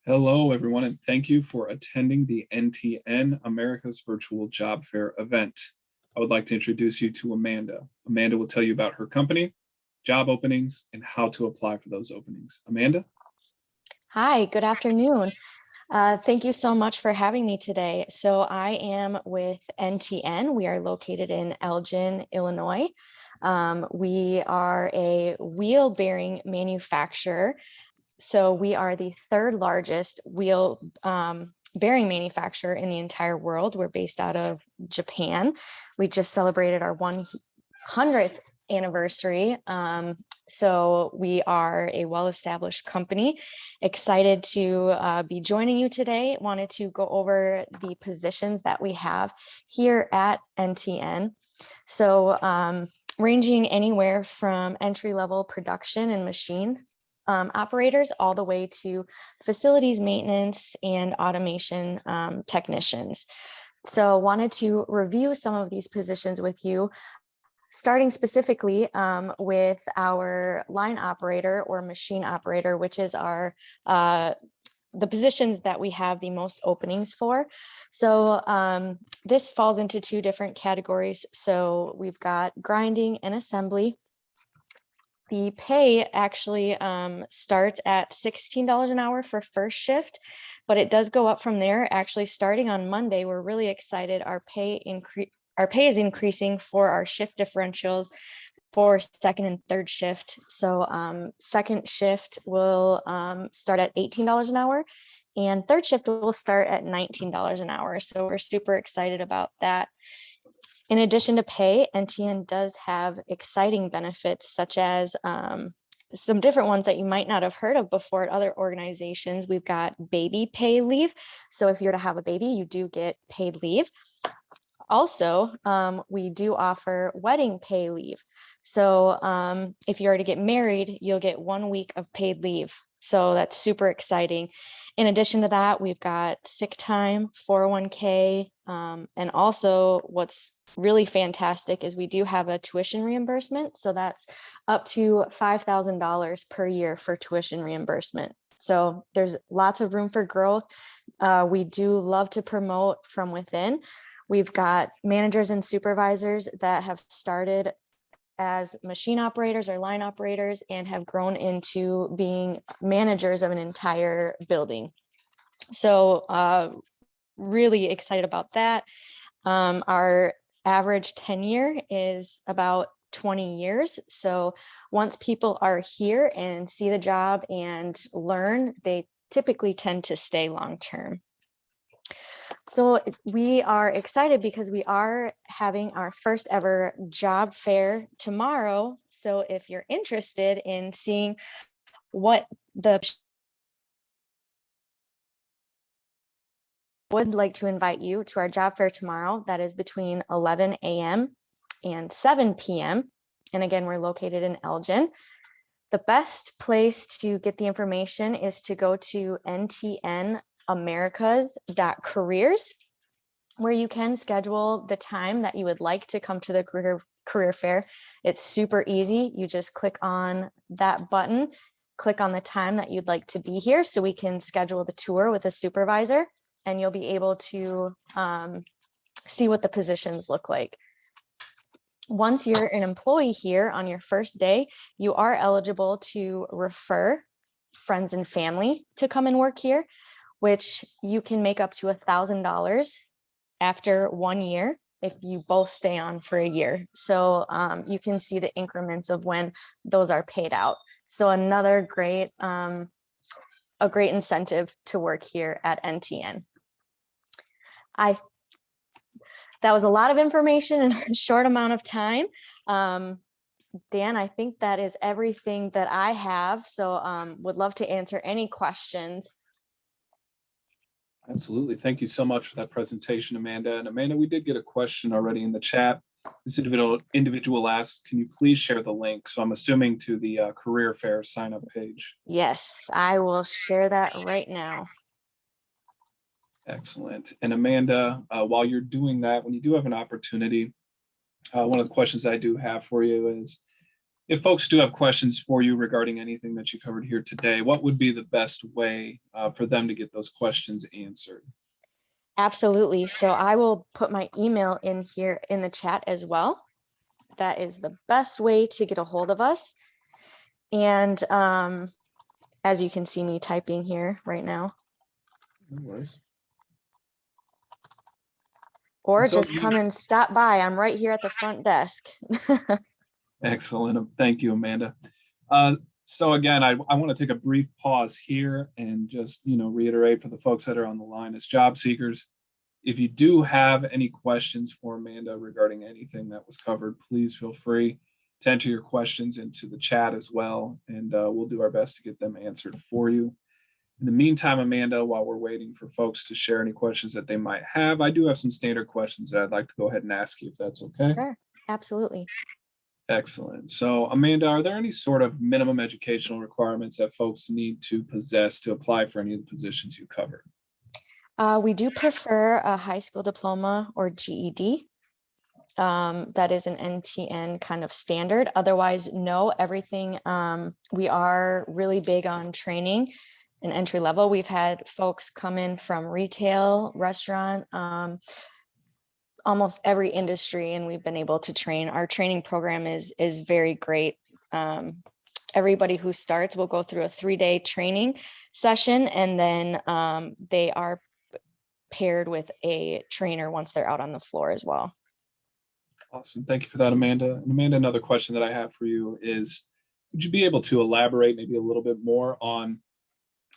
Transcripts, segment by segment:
Hello, everyone, and thank you for attending the NTN Americas Virtual Job Fair event. I would like to introduce you to Amanda. Amanda will tell you about her company, job openings, and how to apply for those openings. Amanda? Hi, good afternoon. Thank you so much for having me today. So I am with NTN. We are located in Elgin, Illinois. We are a wheel bearing manufacturer. So we are the third largest wheel bearing manufacturer in the entire world. We're based out of Japan. We just celebrated our 100th anniversary. So we are a well-established company. Excited to be joining you today. Wanted to go over the positions that we have here at NTN. So ranging anywhere from entry-level production and machine operators all the way to facilities maintenance and automation technicians. So wanted to review some of these positions with you, starting specifically with our line operator or machine operator, which is our the positions that we have the most openings for. So this falls into two different categories. So we've got grinding and assembly. The pay actually starts at $16 an hour for first shift, but it does go up from there. Actually, starting on Monday, we're really excited. Our pay is increasing for our shift differentials for second and third shift. So second shift will start at $18 an hour, and third shift will start at $19 an hour. So we're super excited about that. In addition to pay, NTN does have exciting benefits, such as some different ones that you might not have heard of before at other organizations. We've got baby pay leave. So if you're to have a baby, you do get paid leave. Also, we do offer wedding pay leave. So if you are to get married, you'll get 1 week of paid leave. So that's super exciting. In addition to that, we've got sick time, 401k, and also what's really fantastic is we do have a tuition reimbursement. So that's up to $5,000 per year for tuition reimbursement. So there's lots of room for growth. We do love to promote from within. We've got managers and supervisors that have started as machine operators or line operators and have grown into being managers of an entire building. So really excited about that. Our average tenure is about 20 years. So once people are here and see the job and learn, they typically tend to stay long term. So we are excited because we are having our first ever job fair tomorrow. So if you're interested in seeing what would like to invite you to our job fair tomorrow. That is between 11 a.m. and 7 p.m. And again, we're located in Elgin. The best place to get the information is to go to ntnamericas.careers, where you can schedule the time that you would like to come to the career fair. It's super easy. You just click on that button, click on the time that you'd like to be here so we can schedule the tour with a supervisor, and you'll be able to see what the positions look like. Once you're an employee here on your first day, you are eligible to refer friends and family to come and work here, which you can make up to $1,000 after 1 year if you both stay on for a year. So you can see the increments of when those are paid out. So another great, a great incentive to work here at NTN. That was a lot of information in a short amount of time. Dan, I think that is everything that I have. So would love to answer any questions. Absolutely. Thank you so much for that presentation, Amanda. And Amanda, we did get a question already in the chat. This individual asks, can you please share the link? So I'm assuming to the career fair sign up page. Yes, I will share that right now. Excellent. And Amanda, while you're doing that, when you do have an opportunity, one of the questions I do have for you is, If folks do have questions for you regarding anything that you covered here today, what would be the best way for them to get those questions answered? Absolutely. So I will put my email in here in the chat as well. That is the best way to get a hold of us. And as you can see me typing here right now, No worries. or So just come and stop by. I'm right here at the front desk. excellent. Thank you, Amanda. So again, I want to take a brief pause here and just, reiterate for the folks that are on the line as job seekers. If you do have any questions for Amanda regarding anything that was covered, please feel free to enter your questions into the chat as well, and we'll do our best to get them answered for you. In the meantime, Amanda, while we're waiting for folks to share any questions that they might have, I do have some standard questions that I'd like to go ahead and ask you, if that's okay. Sure, absolutely. Excellent. So, Amanda, are there any sort of minimum educational requirements that folks need to possess to apply for any of the positions you cover? We do prefer a high school diploma or GED. That is an NTN kind of standard. Otherwise, no, everything. We are really big on training and entry level. We've had folks come in from retail, restaurant, almost every industry, and we've been able to train. Our training program is very great. Everybody who starts will go through a 3-day training session, and then they are paired with a trainer once they're out on the floor as well. Awesome. Thank you for that, Amanda. And Amanda, another question that I have for you is, would you be able to elaborate maybe a little bit more on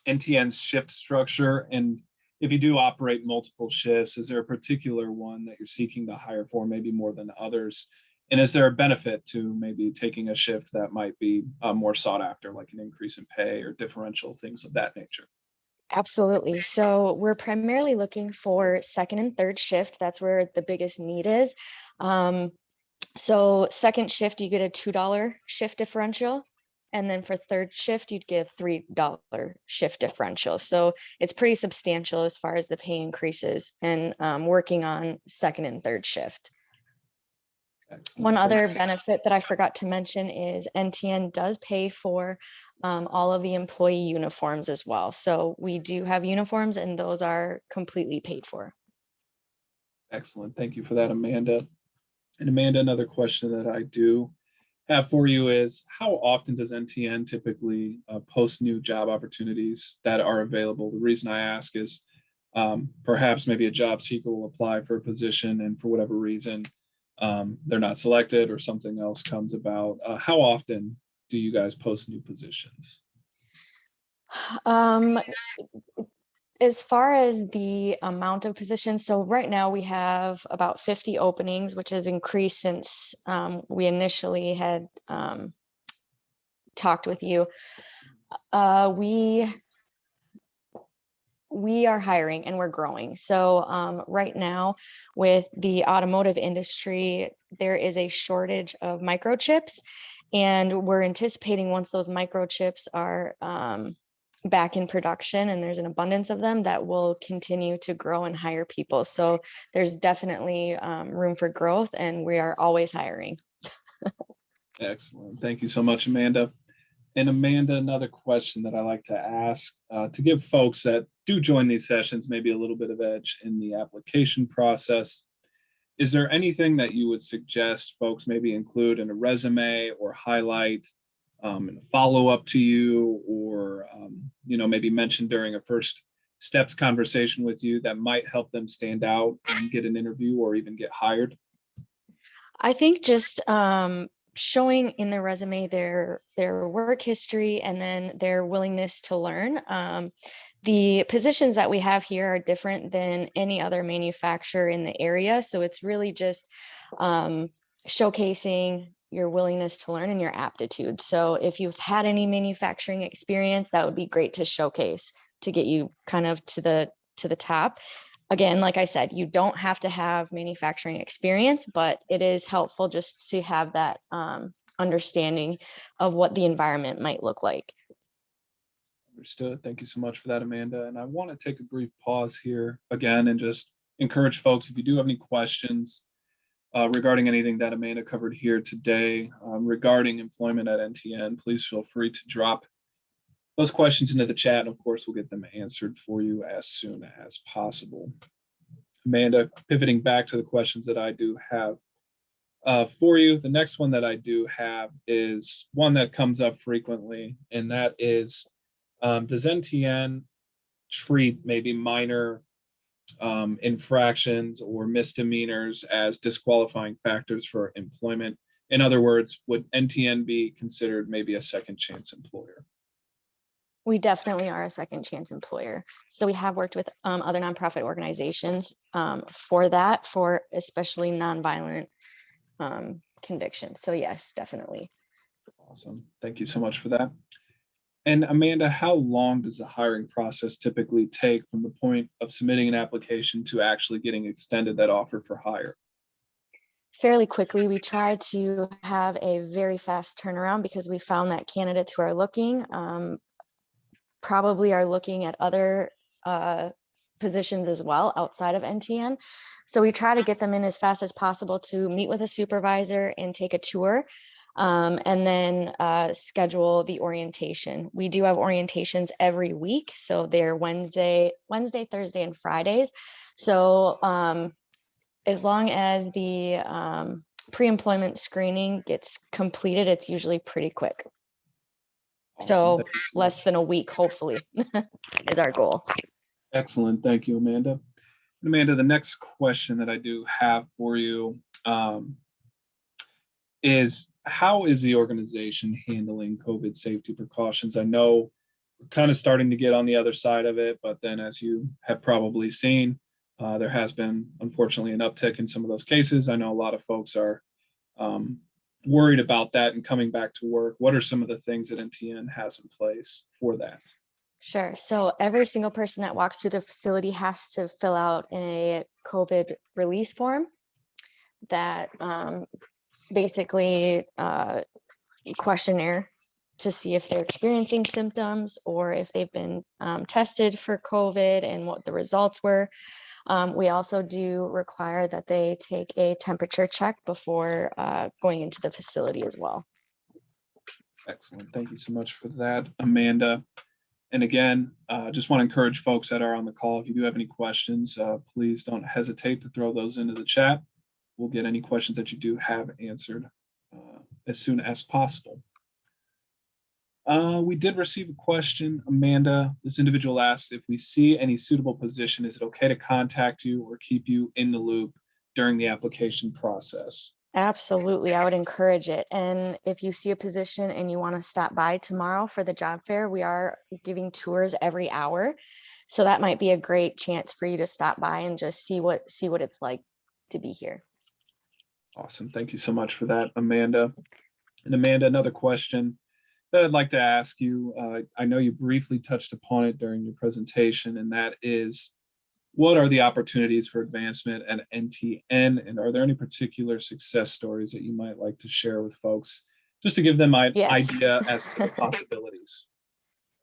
NTN's shift structure? And if you do operate multiple shifts, is there a particular one that you're seeking to hire for, maybe more than others? And is there a benefit to maybe taking a shift that might be more sought after, like an increase in pay or differential, things of that nature? Absolutely. So we're primarily looking for second and third shift. That's where the biggest need is. So second shift, you get a $2 shift differential. And then for third shift, you'd give $3 shift differential. So it's pretty substantial as far as the pay increases and working on second and third shift. Excellent. One other benefit that I forgot to mention is NTN does pay for all of the employee uniforms as well. So we do have uniforms and those are completely paid for. Excellent. Thank you for that, Amanda. And Amanda, another question that I do have for you is, how often does NTN typically post new job opportunities that are available? The reason I ask is perhaps maybe a job seeker will apply for a position and for whatever reason they're not selected or something else comes about. How often do you guys post new positions? As far as the amount of positions, so right now we have about 50 openings, which has increased since we initially had talked with you. We are hiring and we're growing. So right now with the automotive industry, there is a shortage of microchips, and we're anticipating once those microchips are back in production and there's an abundance of them, that will continue to grow and hire people. So there's definitely room for growth, and we are always hiring. Excellent. Thank you so much, Amanda. And Amanda, another question that I like to ask to give folks that do join these sessions maybe a little bit of edge in the application process. Is there anything that you would suggest folks maybe include in a resume or highlight in a follow-up to you, or maybe mention during a first steps conversation with you that might help them stand out and get an interview or even get hired? I think just showing in their resume their work history and then their willingness to learn. The positions that we have here are different than any other manufacturer in the area. So it's really just showcasing your willingness to learn and your aptitude. So if you've had any manufacturing experience, that would be great to showcase to get you kind of to the top. Again, like I said, you don't have to have manufacturing experience, but it is helpful just to have that understanding of what the environment might look like. Understood. Thank you so much for that, Amanda. And I want to take a brief pause here again and just encourage folks, if you do have any questions, regarding anything that Amanda covered here today regarding employment at NTN, please feel free to drop those questions into the chat, and of course, we'll get them answered for you as soon as possible. Amanda, pivoting back to the questions that I do have for you, the next one that I do have is one that comes up frequently, and that is, does NTN treat maybe minor infractions or misdemeanors as disqualifying factors for employment? In other words, would NTN be considered maybe a second chance employer? We definitely are a second chance employer. So we have worked with other nonprofit organizations for that, for especially nonviolent convictions. So yes, definitely. Awesome. Thank you so much for that. And Amanda, how long does the hiring process typically take from the point of submitting an application to actually getting extended that offer for hire? Fairly quickly. We try to have a very fast turnaround because we found that candidates who are looking probably are looking at other positions as well outside of NTN. So we try to get them in as fast as possible to meet with a supervisor and take a tour, and then schedule the orientation. We do have orientations every week. So they're Wednesday, Thursday, and Fridays. So as long as the pre-employment screening gets completed, it's usually pretty quick. Awesome. So Thank you so less much. than a week, hopefully, is our goal. Excellent. Thank you, Amanda. And Amanda, the next question that I do have for you is, how is the organization handling COVID safety precautions? I know we're kind of starting to get on the other side of it, but then as you have probably seen, there has been, unfortunately, an uptick in some of those cases. I know a lot of folks are worried about that and coming back to work. What are some of the things that NTN has in place for that? Sure. So every single person that walks through the facility has to fill out a COVID release form that basically questionnaire to see if they're experiencing symptoms or if they've been tested for COVID and what the results were. We also do require that they take a temperature check before going into the facility as well. Excellent. Thank you so much for that, Amanda. And again, just want to encourage folks that are on the call, if you do have any questions, please don't hesitate to throw those into the chat. We'll get any questions that you do have answered as soon as possible. We did receive a question, Amanda. This individual asks, if we see any suitable position, is it okay to contact you or keep you in the loop during the application process? Absolutely, I would encourage it. And if you see a position and you want to stop by tomorrow for the job fair, we are giving tours every hour. So that might be a great chance for you to stop by and just see what it's like to be here. Awesome. Thank you so much for that, Amanda. And Amanda, another question that I'd like to ask you. I know you briefly touched upon it during your presentation, and that is, what are the opportunities for advancement at NTN? And are there any particular success stories that you might like to share with folks, just to give them an idea as to the possibilities?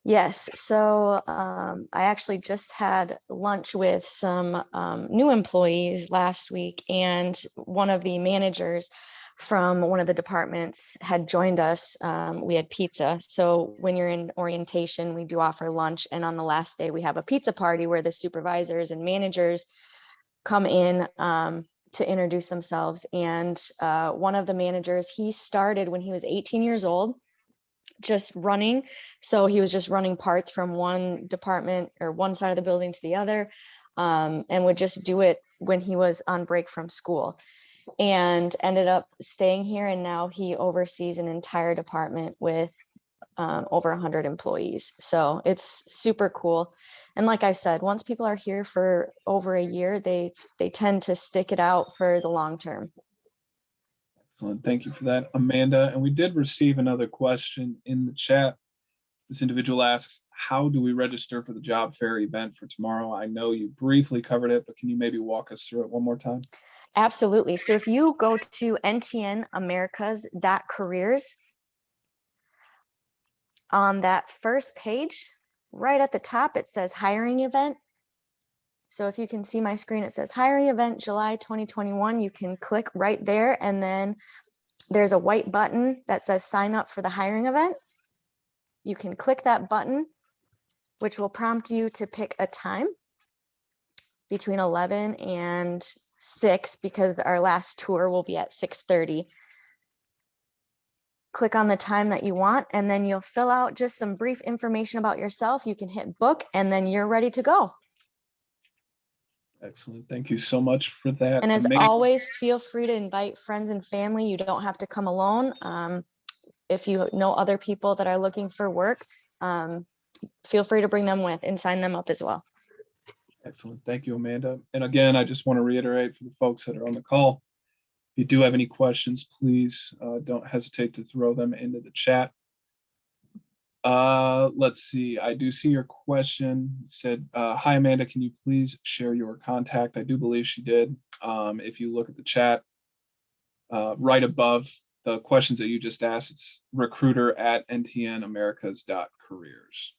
Yes. So I actually just had lunch with some new employees last week, and one of the managers from one of the departments had joined us. We had pizza. So when you're in orientation, we do offer lunch. And on the last day, we have a pizza party where the supervisors and managers come in to introduce themselves. And one of the managers, he started when he was 18 years old, just running. So he was just running parts from one department or one side of the building to the other, and would just do it when he was on break from school, and ended up staying here. And now he oversees an entire department with over 100 employees. So it's super cool. And like I said, once people are here for over a year, they tend to stick it out for the long term. Excellent. Thank you for that, Amanda. And we did receive another question in the chat. This individual asks, how do we register for the job fair event for tomorrow? I know you briefly covered it, but can you maybe walk us through it one more time? Absolutely. So if you go to ntnamericas.careers, on that first page, right at the top, it says hiring event. So if you can see my screen, it says hiring event July 2021. You can click right there, and then there's a white button that says sign up for the hiring event. You can click that button, which will prompt you to pick a time between 11 and 6, because our last tour will be at 6:30. Click on the time that you want, and then you'll fill out just some brief information about yourself. You can hit book, and then you're ready to go. Excellent. Thank you so much for that. And as Amanda. always, feel free to invite friends and family. You don't have to come alone. If you know other people that are looking for work, feel free to bring them with and sign them up as well. Excellent. Thank you, Amanda. And again, I just want to reiterate for the folks that are on the call, if you do have any questions, please don't hesitate to throw them into the chat. Let's see. I do see your question. It said, hi, Amanda, can you please share your contact? I do believe she did. If you look at the chat, right above the questions that you just asked, it's recruiter@ntnamericas.careers.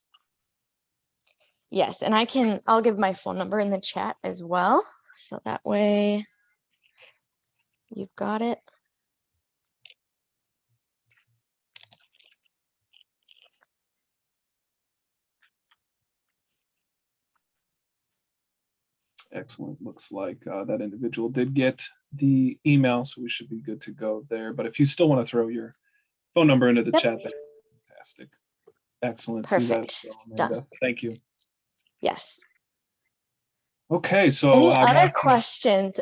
Yes, and I'll give my phone number in the chat as well. So that way you've got it. Excellent. Looks like that individual did get the email, so we should be good to go there. But if you still want to throw your phone number into the Yep. chat, that's fantastic. Excellent. Perfect. See that, Amanda. Done. Thank you. Yes. Okay, so any other questions?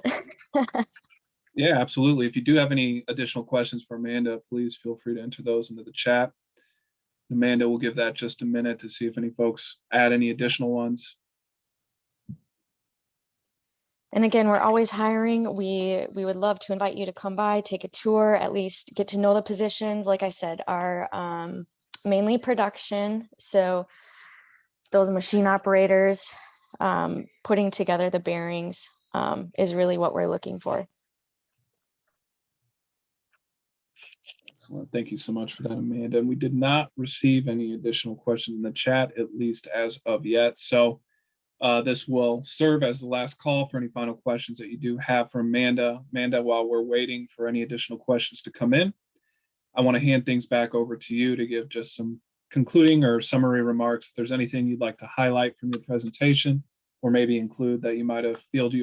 Yeah, absolutely. If you do have any additional questions for Amanda, please feel free to enter those into the chat. Amanda will give that just a minute to see if any folks add any additional ones. And again, we're always hiring. We would love to invite you to come by, take a tour, at least get to know the positions. Like I said, are mainly production. So those machine operators, putting together the bearings is really what we're looking for. Excellent. Thank you so much for that, Amanda. And we did not receive any additional questions in the chat, at least as of yet. So this will serve as the last call for any final questions that you do have for Amanda. Amanda, while we're waiting for any additional questions to come in, I want to hand things back over to you to give just some concluding or summary remarks. If there's anything you'd like to highlight from your presentation, or maybe include that you might have felt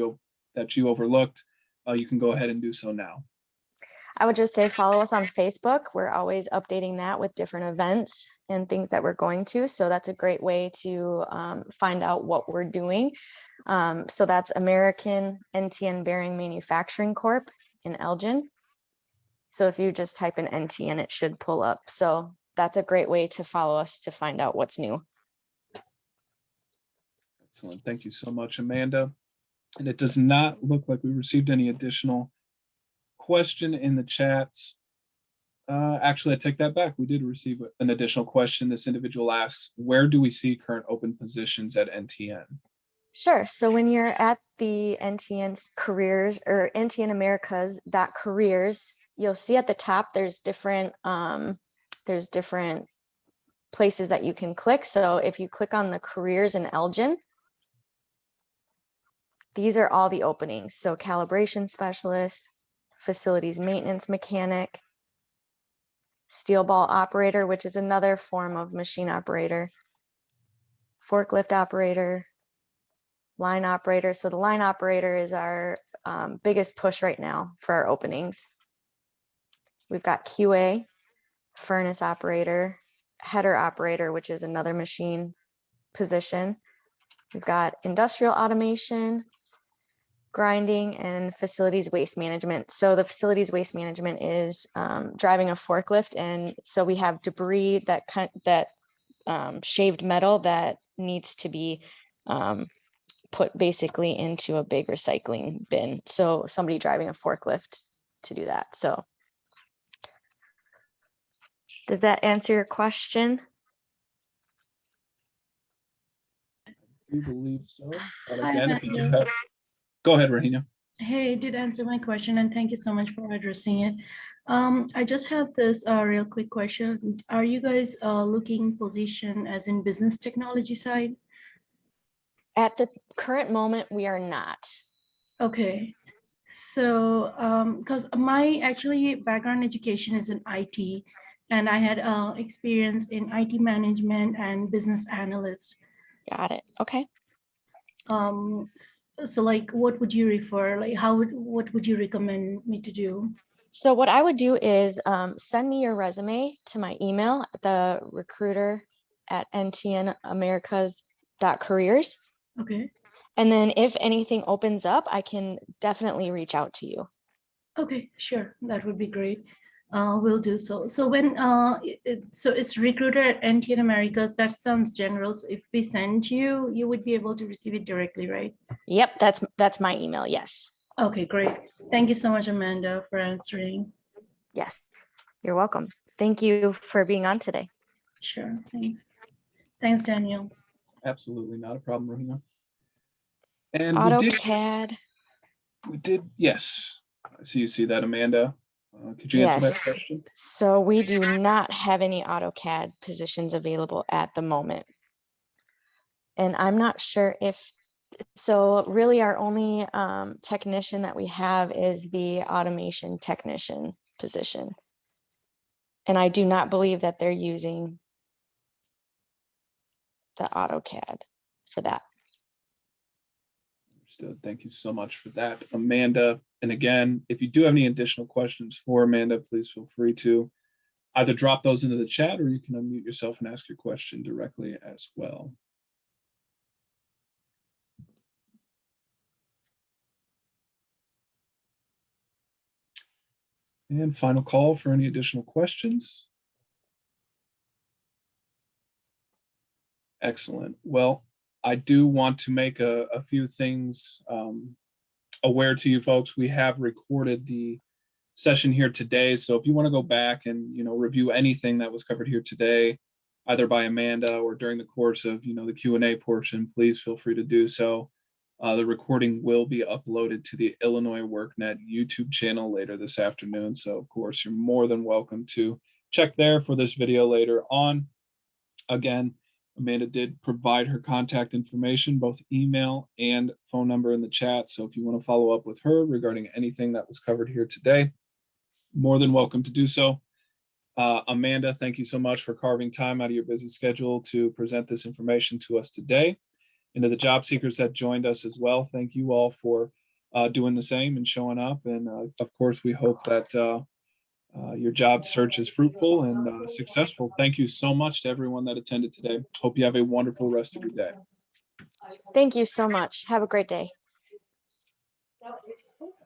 that you overlooked, you can go ahead and do so now. I would just say follow us on Facebook. We're always updating that with different events and things that we're going to. So that's a great way to find out what we're doing. So that's American NTN Bearing Manufacturing Corp in Elgin. So if you just type in NTN, it should pull up. So that's a great way to follow us to find out what's new. Excellent. Thank you so much, Amanda. And it does not look like we received any additional question in the chats. Actually, I take that back. We did receive an additional question. This individual asks, where do we see current open positions at NTN? Sure. So when you're at the NTN's careers or NTN Americas .careers, you'll see at the top there's different places that you can click. So if you click on the careers in Elgin, these are all the openings. So calibration specialist, facilities maintenance mechanic, steel ball operator, which is another form of machine operator, forklift operator, line operator. So the line operator is our biggest push right now for our openings. We've got QA, furnace operator, header operator, which is another machine position. We've got industrial automation, grinding, and facilities waste management. So the facilities waste management is driving a forklift, and so we have debris that shaved metal that needs to be put basically into a big recycling bin. So somebody driving a forklift to do that. So does that answer your question? I do believe so. But Hi, again, if you do Amanda. have, go ahead, Rahina. Hey, it did answer my question, and thank you so much for addressing it. I just have this real quick question. Are you guys looking position as in business technology side? At the current moment, we are not. Okay. So, because my actually background education is in IT, and I had experience in IT management and business analyst. Got it. Okay. So like, what would you refer? Like, what would you recommend me to do? So what I would do is send me your resume to my email, the recruiter at ntnamericas.careers. Okay. And then if anything opens up, I can definitely reach out to you. Okay, sure. That would be great. We'll do so. So when so it's recruiter at NTN Americas. That sounds general. So if we send you, you would be able to receive it directly, right? Yep, that's my email. Yes. Okay, great. Thank you so much, Amanda, for answering. Yes. You're welcome. Thank you for being on today. Sure. Thanks. Thanks, Daniel. Absolutely not a problem, Rohima. And AutoCAD. we did, yes. I see you see that, Amanda. Could you answer that Yes. question? So we do not have any AutoCAD positions available at the moment. And I'm not sure if, so really our only technician that we have is the automation technician position. And I do not believe that they're using the AutoCAD for that. Understood. Thank you so much for that, Amanda. And again, if you do have any additional questions for Amanda, please feel free to either drop those into the chat or you can unmute yourself and ask your question directly as well. And final call for any additional questions. Excellent. Well, I do want to make a few things aware to you folks. We have recorded the session here today. So if you want to go back and, review anything that was covered here today, either by Amanda or during the course of, the Q&A portion, please feel free to do so. The recording will be uploaded to the Illinois WorkNet YouTube channel later this afternoon. So of course, you're more than welcome to check there for this video later on. Again, Amanda did provide her contact information, both email and phone number in the chat. So if you want to follow up with her regarding anything that was covered here today, more than welcome to do so. Amanda, thank you so much for carving time out of your busy schedule to present this information to us today. And to the job seekers that joined us as well, thank you all for doing the same and showing up. And of course, we hope that your job search is fruitful and successful. Thank you so much to everyone that attended today. Hope you have a wonderful rest of your day. Thank you so much. Have a great day.